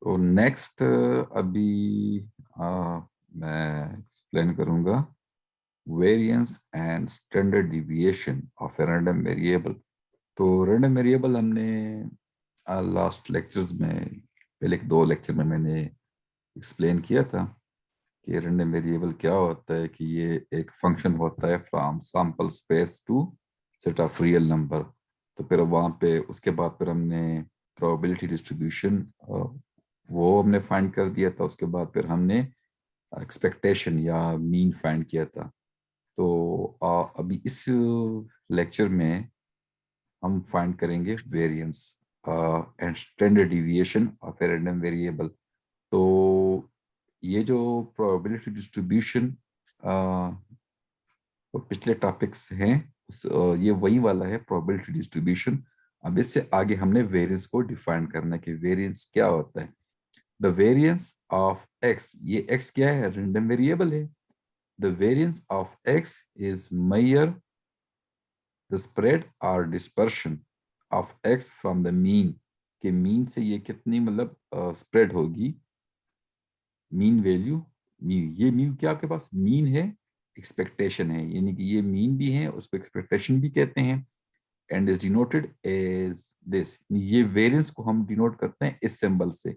तो नेक्स्ट अभी मैं एक्सप्लेन करूंगा variance and standard deviation of a random variable. तो रैंडम वेरिएबल हमने लास्ट लेक्चर्स में, पहले दो लेक्चर में मैंने एक्सप्लेन किया था कि रैंडम वेरिएबल क्या होता है, कि ये एक फंक्शन होता है from sample space to set of real number. तो फिर वहाँ पे उसके बाद फिर हमने प्रोबेबिलिटी डिस्ट्रीब्यूशन वो हमने फाइंड कर दिया था। उसके बाद फिर हमने एक्सपेक्टेशन या मीन फाइंड किया था। तो अभी इस लेक्चर में हम फाइंड करेंगे variance and standard deviation of a random variable. तो ये जो प्रोबेबिलिटी डिस्ट्रीब्यूशन पिछले टॉपिक्स हैं ये वही वाला है, प्रोबेबिलिटी डिस्ट्रीब्यूशन। अब इससे आगे हमने वेरिएंस को डिफाइन करना है कि वेरिएंस क्या होता है। द वेरिएंस ऑफ एक्स, ये एक्स क्या है, रैंडम वेरिएबल है। The variance of X is measure the spread और dispersion of X from the mean, के मीन से ये कितनी मतलब स्प्रेड होगी। मीन वैल्यू, म्यू, ये म्यू क्या आपके पास मीन है, एक्सपेक्टेशन है, यानी कि ये मीन भी है, उसको एक्सपेक्टेशन भी कहते हैं। And is denoted as this, ये वेरिएंस को हम डिनोट करते हैं इस सिंबल से।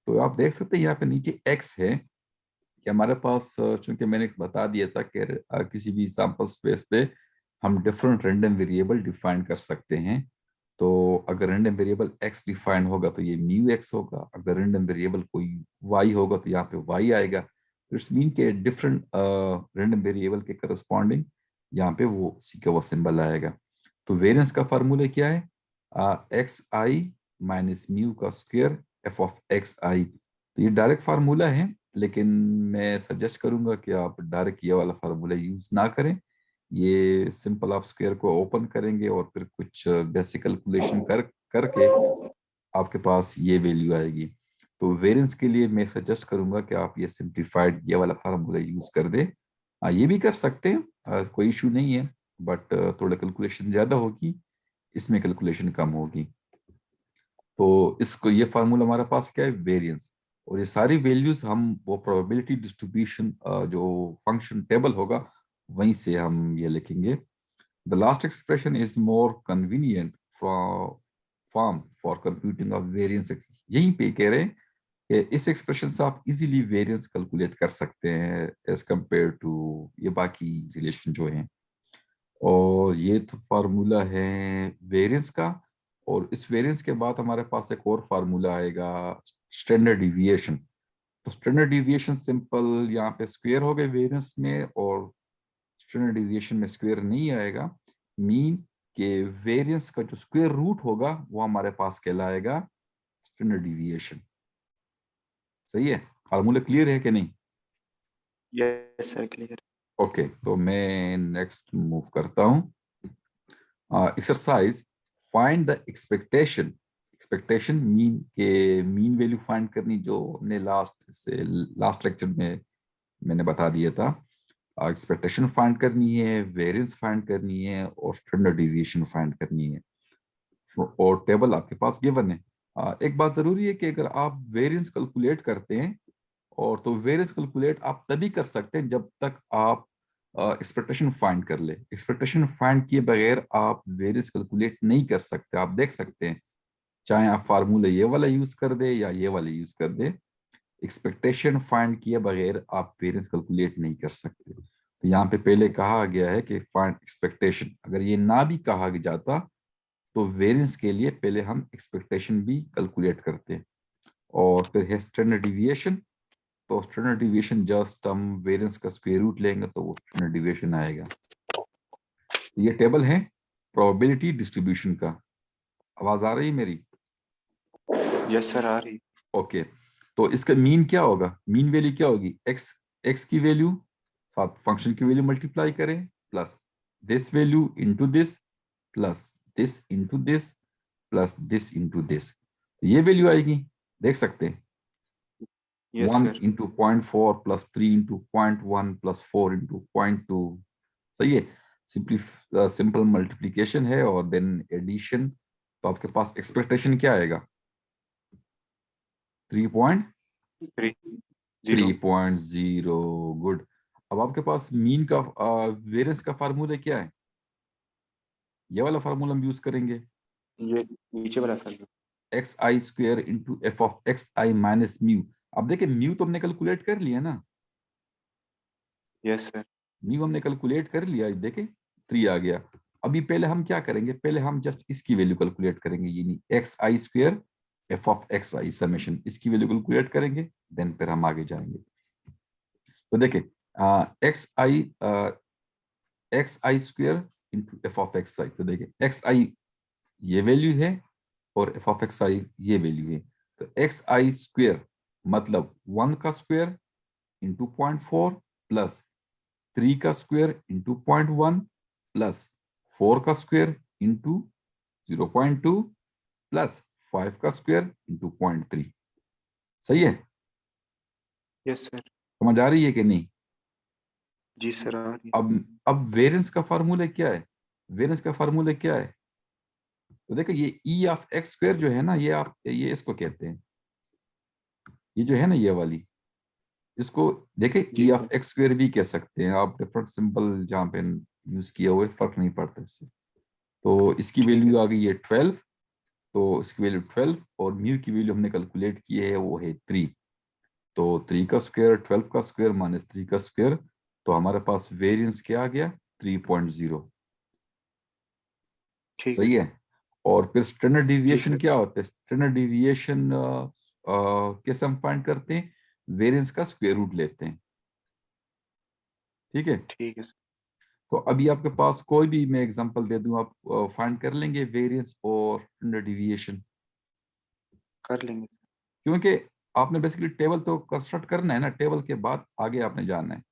तो आप देख सकते हैं यहाँ पे नीचे एक्स है कि हमारे पास, चूंकि मैंने बता दिया था कि किसी भी सैंपल स्पेस पे हम डिफरेंट रैंडम वेरिएबल डिफाइन कर सकते हैं। तो अगर रैंडम वेरिएबल एक्स डिफाइन होगा तो ये म्यू एक्स होगा, अगर रैंडम वेरिएबल कोई वाई होगा तो यहाँ पे वाई आएगा। तो इट्स मीन के डिफरेंट रैंडम वेरिएबल के करस्पॉन्डिंग यहाँ पे वो सी का वो सिंबल आएगा। तो वेरिएंस का फार्मूला क्या है, एक्स आई माइनस म्यू का square F of X I. तो ये डायरेक्ट फार्मूला है, लेकिन मैं सजेस्ट करूंगा कि आप डायरेक्ट ये वाला फार्मूला यूज ना करें। ये सिंपल आप स्क्वायर को ओपन करेंगे और फिर कुछ बेसिक कैलकुलेशन करके आपके पास ये वैल्यू आएगी। तो वेरिएंस के लिए मैं सजेस्ट करूंगा कि आप ये सिंप्लीफाइड ये वाला फार्मूला यूज कर दें। ये भी कर सकते हैं, कोई इशू नहीं है, बट थोड़ा कैलकुलेशन ज्यादा होगी, इसमें कैलकुलेशन कम होगी। तो इसको ये फार्मूला हमारे पास क्या है, वेरिएंस। और ये सारी वैल्यूज हम वो प्रोबेबिलिटी डिस्ट्रीब्यूशन जो फंक्शन टेबल होगा वहीं से हम ये लिखेंगे। The last expression is more convenient form for computing of variance. यहीं पे कह रहे हैं कि इस एक्सप्रेशन से आप इजीली वेरिएंस कैलकुलेट कर सकते हैं एज कंपेयर टू ये बाकी रिलेशन जो हैं। और ये तो फार्मूला है वेरिएंस का। और इस वेरिएंस के बाद हमारे पास एक और फार्मूला आएगा, स्टैंडर्ड डिविएशन। तो स्टैंडर्ड डिविएशन सिंपल यहाँ पे स्क्वायर हो गए वेरिएंस में, और स्टैंडर्ड डिविएशन में स्क्वायर नहीं आएगा। मीन के वेरिएंस का जो स्क्वायर रूट होगा वो हमारे पास कहलाएगा स्टैंडर्ड डिविएशन। सही है, फार्मूला क्लियर है कि नहीं? Yes sir, clear. ओके, तो मैं नेक्स्ट मूव करता हूँ। Exercise, find the expectation. Expectation mean के मीन वैल्यू फाइंड करनी, जो हमने लास्ट लेक्चर में मैंने बता दिया था। एक्सपेक्टेशन फाइंड करनी है, वेरिएंस फाइंड करनी है, और स्टैंडर्ड डिविएशन फाइंड करनी है। और टेबल आपके पास गिवन है। एक बात जरूरी है कि अगर आप वेरिएंस कैलकुलेट करते हैं, और तो वेरिएंस कैलकुलेट आप तभी कर सकते हैं जब तक आप एक्सपेक्टेशन फाइंड कर ले। एक्सपेक्टेशन फाइंड किए बगैर आप वेरिएंस कैलकुलेट नहीं कर सकते। आप देख सकते हैं, चाहे आप फार्मूला ये वाला यूज कर दे या ये वाला यूज कर दे, एक्सपेक्टेशन फाइंड किए बगैर आप वेरिएंस कैलकुलेट नहीं कर सकते। तो यहाँ पे पहले कहा गया है कि फाइंड एक्सपेक्टेशन, अगर ये ना भी कहा जाता तो वेरिएंस के लिए पहले हम एक्सपेक्टेशन भी कैलकुलेट करते हैं। और फिर है स्टैंडर्ड डिविएशन। तो स्टैंडर्ड डिविएशन जस्ट हम वेरिएंस का स्क्वायर रूट लेंगे तो वो स्टैंडर्ड डिविएशन आएगा। ये टेबल है प्रोबेबिलिटी डिस्ट्रीब्यूशन का। आवाज आ रही है मेरी? यस सर, आ रही। ओके, तो इसका मीन क्या होगा, मीन वैल्यू क्या होगी, एक्स, एक्स की वैल्यू साथ फंक्शन की वैल्यू मल्टीप्लाई करें, plus this value into this, plus this into this, plus this into this, ये वैल्यू आएगी। देख सकते हैं, yes 1 sir. Into 0.4 plus 3 into 0.1 plus 4 into 0.2। सही है, सिंपली सिंपल मल्टीप्लीकेशन है और देन एडिशन। तो आपके पास एक्सपेक्टेशन क्या आएगा, 3.0 गुड। अब आपके पास मीन का वेरिएंस का फार्मूला क्या है? ये वाला फार्मूला हम यूज करेंगे, ये नीचे वाला sir. X I square into F of X I minus mu. अब देखिए म्यू तो हमने कैलकुलेट कर लिया ना, यस सर। म्यू हमने कैलकुलेट कर लिया, देखे 3 आ गया। अभी पहले हम क्या करेंगे, पहले हम जस्ट इसकी वैल्यू कैलकुलेट करेंगे, यानी X I square F of X I summation, इसकी वैल्यू कैलकुलेट करेंगे, देन फिर हम आगे जाएंगे। तो देखिए X I square into F of X I, तो देखिए एक्स आई ये वैल्यू है और एफ ऑफ एक्स आई ये वैल्यू है। तो एक्स आई स्क्वेयर मतलब 1 का स्क्वेयर इंटू 0.4 प्लस 3 का स्क्वेयर इंटू 0.1 प्लस 4 का स्क्वेयर इंटू 0.2 प्लस 5 का स्क्वेयर इंटू 0.3। सही है? Yes sir. समझ आ रही है कि नहीं? जी सर आ रही। अब वेरिएंस का फार्मूला क्या है? वेरिएंस का फार्मूला क्या है? तो देखो ये ई ऑफ एक्स स्क्वायर जो है ना, ये आप ये इसको कहते हैं, ये जो है ना ये वाली, इसको देखे जी ई सर। ऑफ एक्स स्क्वायर भी कह सकते हैं आप, डिफरेंट सिंबल जहाँ पे यूज किए हुए फर्क नहीं पड़ता इससे। तो इसकी ठीक है। वैल्यू आ गई है 12, तो इसकी वैल्यू 12 और म्यू की वैल्यू हमने कैलकुलेट की है वो है 3। तो 3 का स्क्वायर 12 का स्क्वायर माइनस 3 का स्क्वायर, तो हमारे पास वेरिएंस क्या आ गया 3.0। ठीक है। सही है? और फिर स्टैंडर्ड जी डिविएशन सर। क्या होता है? स्टैंडर्ड डिविएशन कैसे हम फाइंड करते हैं? वेरिएंस का स्क्वायर रूट लेते हैं। ठीक है? ठीक है सर। तो अभी आपके पास कोई भी मैं एग्जांपल दे दूं, आप फाइंड कर लेंगे वेरिएंस और स्टैंडर्ड डिविएशन, कर लेंगे। क्योंकि आपने बेसिकली टेबल तो कंस्ट्रक्ट करना है ना, टेबल के बाद आगे आपने जाना है।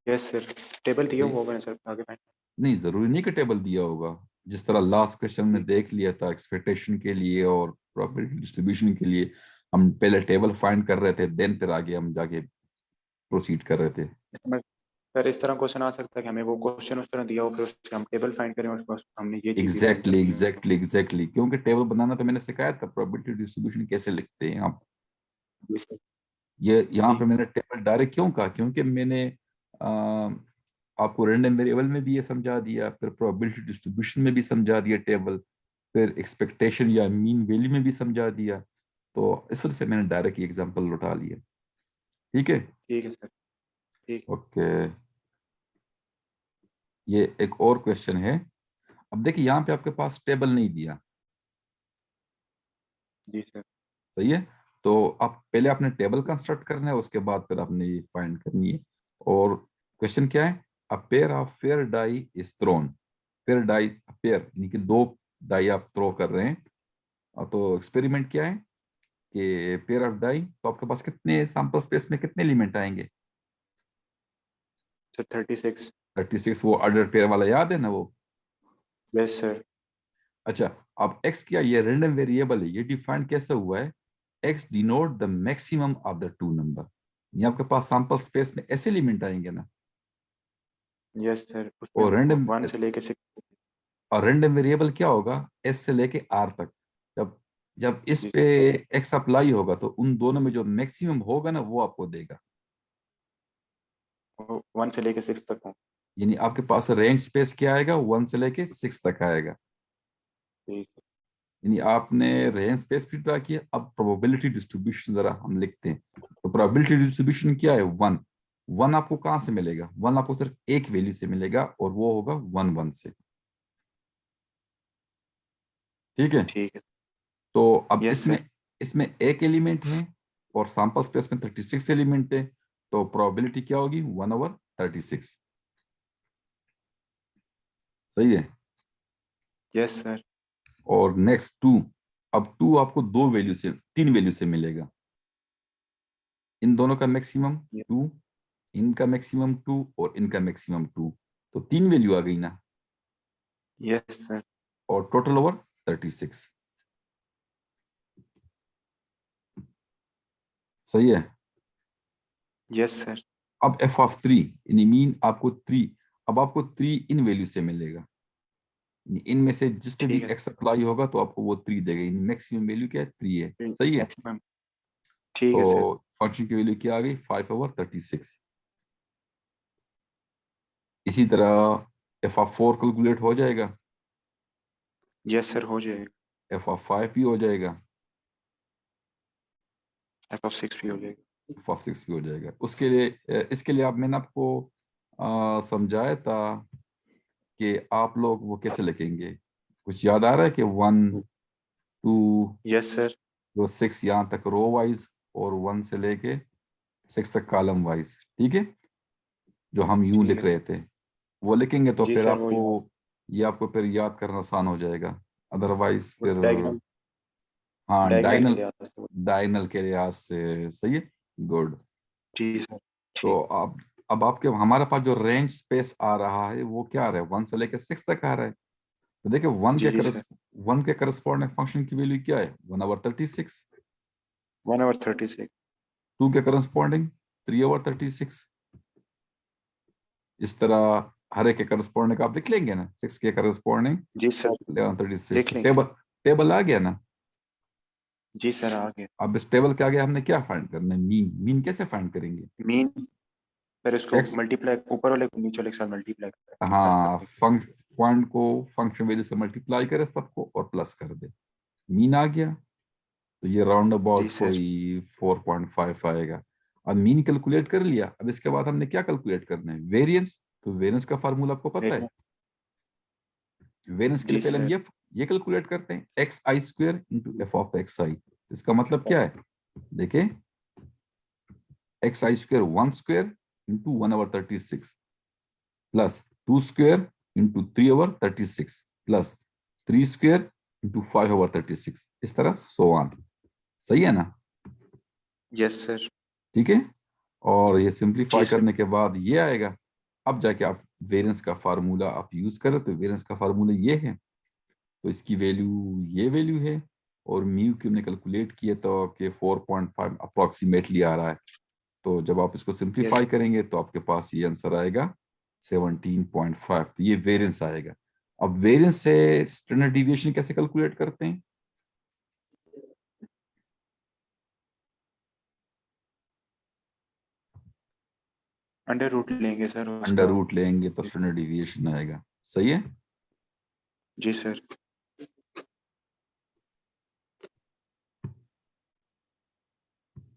Yes sir. टेबल दिया ठीक? हुआ होगा ना सर आगे फाइंड। नहीं जरूरी नहीं कि टेबल दिया होगा, जिस तरह लास्ट क्वेश्चन में ठीक। देख लिया था एक्सपेक्टेशन के लिए और प्रोबेबिलिटी डिस्ट्रीब्यूशन के लिए, हम पहले टेबल फाइंड कर रहे थे, देन फिर आगे हम जाके प्रोसीड कर रहे थे। इसमें सर इस तरह क्वेश्चन आ सकता है कि हमें वो क्वेश्चन उस तरह दिया हो, फिर उससे हम टेबल फाइंड करें और उसके बाद हमने ये चीज़ भी फाइंड एग्जैक्टली करनी हो तो। एग्जैक्टली एग्जैक्टली, क्योंकि टेबल बनाना तो मैंने सिखाया था, प्रोबेबिलिटी डिस्ट्रीब्यूशन कैसे लिखते हैं आप। जी सर। ये यहाँ पे ठीक। मैंने टेबल डायरेक्ट क्यों कहा, क्योंकि मैंने आपको रैंडम वेरिएबल में भी ये समझा दिया, फिर प्रोबेबिलिटी डिस्ट्रीब्यूशन में भी समझा दिया टेबल, फिर एक्सपेक्टेशन या मीन वैल्यू में भी समझा दिया। तो इस वजह से मैंने डायरेक्ट एग्जांपल उठा लिया। ठीक है? ठीक है सर। ठीक। ओके, ये एक और क्वेश्चन है। अब देखिए यहाँ पे आपके पास टेबल नहीं दिया, जी सर। सही है? तो आप पहले आपने टेबल कंस्ट्रक्ट करना है, उसके बाद फिर आपने ये फाइंड करनी है। और क्वेश्चन क्या है? A pair of fair die is thrown. Pair die, pair यानी कि 2 डाई आप थ्रो कर रहे हैं। तो एक्सपेरिमेंट क्या है कि पेयर ऑफ डाई, तो आपके पास कितने सैंपल स्पेस में कितने एलिमेंट आएंगे? सर 36। 36। वो ऑर्डर पेयर वाला याद है ना वो? Yes sir. अच्छा, अब x क्या, ये रैंडम वेरिएबल है, ये डिफाइंड कैसे हुआ है? x denote the maximum of the two number. ये आपके पास सैंपल स्पेस में ऐसे एलिमेंट आएंगे ना। यस सर उसमें और रैंडम, 1 से लेके 6। और रैंडम वेरिएबल क्या होगा? s से लेके r तक। जब जब इस जी पे x अप्लाई होगा तो उन दोनों में जो मैक्सिमम होगा ना वो आपको देगा। 1 से लेके 6 तक हूँ। यानी आपके पास रेंज स्पेस क्या आएगा? 1 से लेके 6 तक आएगा। ठीक है। यानी आपने रेंज स्पेस भी ड्रा किया। अब प्रोबेबिलिटी डिस्ट्रीब्यूशन जरा हम लिखते हैं। तो प्रोबेबिलिटी डिस्ट्रीब्यूशन क्या है? 1। 1 आपको कहां से मिलेगा? 1 आपको सिर्फ एक वैल्यू से मिलेगा और वो होगा 1 1 से। ठीक है? ठीक है। तो अब यस इसमें सर। इसमें एक एलिमेंट है और सैंपल स्पेस में 36 एलिमेंट है, तो प्रोबेबिलिटी क्या होगी? 1/36। सही है? Yes sir. और नेक्स्ट 2, अब 2 आपको 2 वैल्यू से 3 वैल्यू से मिलेगा। इन दोनों का मैक्सिमम 2, इनका मैक्सिमम 2 और इनका मैक्सिमम 2, तो 3 वैल्यू आ गई ना, यस सर। और टोटल ओवर 36। सही है? Yes sir. अब f ऑफ 3 यानी मीन आपको 3, अब आपको 3 इन वैल्यू से मिलेगा। इनमें से जिस पे भी ठीक है x अप्लाई होगा तो आपको वो 3 देगा। इन मैक्सिमम वैल्यू क्या है, 3 है। सही है। मैक्सिमम। ठीक तो है सर। फंक्शन की वैल्यू क्या आ गई, 5/36। इसी तरह f(4) कैलकुलेट हो जाएगा, यस सर हो जाएगा। f(5) भी हो जाएगा, f(6) भी हो जाएगा। f(6) भी हो जाएगा। उसके लिए इसके लिए आप, मैंने आपको समझाया था कि आप लोग वो कैसे लिखेंगे। कुछ याद आ रहा है कि 1 2 यस सर। जो 6 यहाँ तक रो वाइज और 1 से लेके 6 तक कॉलम वाइज, ठीक है, जो हम यूं ठीक लिख है रहे थे वो लिखेंगे तो जी फिर सर वो आपको, ये आपको फिर याद करना आसान हो जाएगा। अदरवाइज वो फिर, डायगोनल हाँ डायगोनल के डायनल, लिए आता है। डायनल के लिहाज से सही है। गुड। जी सर। तो ठीक। अब आपके हमारे पास जो रेंज स्पेस आ रहा है वो क्या आ रहा है, 1 से लेकर 6 तक आ रहा है। तो देखिए जी सर। 1 के करस्पॉन्डिंग फंक्शन की वैल्यू क्या है, 1/36। 1/36। 2 के करस्पॉन्डिंग 3/36। इस तरह हर एक के करस्पॉन्डिंग आप लिख लेंगे ना, 6 के करस्पॉन्डिंग जी सर 11/36। लिख तो लेंगे। टेबल टेबल आ गया ना। जी सर आ गया। अब इस टेबल के आगे हमने क्या फाइंड करना है, मीन। मीन कैसे फाइंड करेंगे, मीन पर इसको एक्स, मल्टीप्लाई ऊपर वाले को नीचे वाले के साथ मल्टीप्लाई करके प्लस हाँ करके। पॉइंट को फंक्शन वैल्यू से मल्टीप्लाई करे सबको और प्लस कर दे, मीन आ गया। तो ये राउंड जी अबाउट सर। कोई 4.5 आएगा। अब मीन कैलकुलेट कर लिया, अब इसके बाद हमने क्या कैलकुलेट करना है, वेरिएंस। तो वेरिएंस का फार्मूला आपको पता है। वेरिएंस। वेरिएंस के जी लिए पहले हम सर। ये कैलकुलेट करते हैं, xi² इंटू f(xi). इसका मतलब क्या है, देखिए xi² 1² into 1/36 plus 2² into 3/36 plus 3² into 5/36, इस तरह सो ऑन। सही है ना। Yes sir. ठीक है। और ये जी सिंप्लीफाई सर। करने के बाद ये आएगा। अब जाके आप वेरिएंस का फार्मूला आप यूज करें तो वेरिएंस का फार्मूला ये है, तो इसकी वैल्यू ये वैल्यू है। और म्यू की हमने कैलकुलेट किया तो कि 4.5 अप्रोक्सीमेटली आ रहा है। तो जब आप इसको यस सिंप्लीफाई करेंगे तो आपके पास ये आंसर आएगा 17.5। तो ये वेरिएंस आएगा। अब वेरिएंस से स्टैंडर्ड डिविएशन कैसे कैलकुलेट करते हैं, अंडर रूट लेंगे सर अंडर उसका। रूट लेंगे तो स्टैंडर्ड डिविएशन आएगा। सही है। जी सर।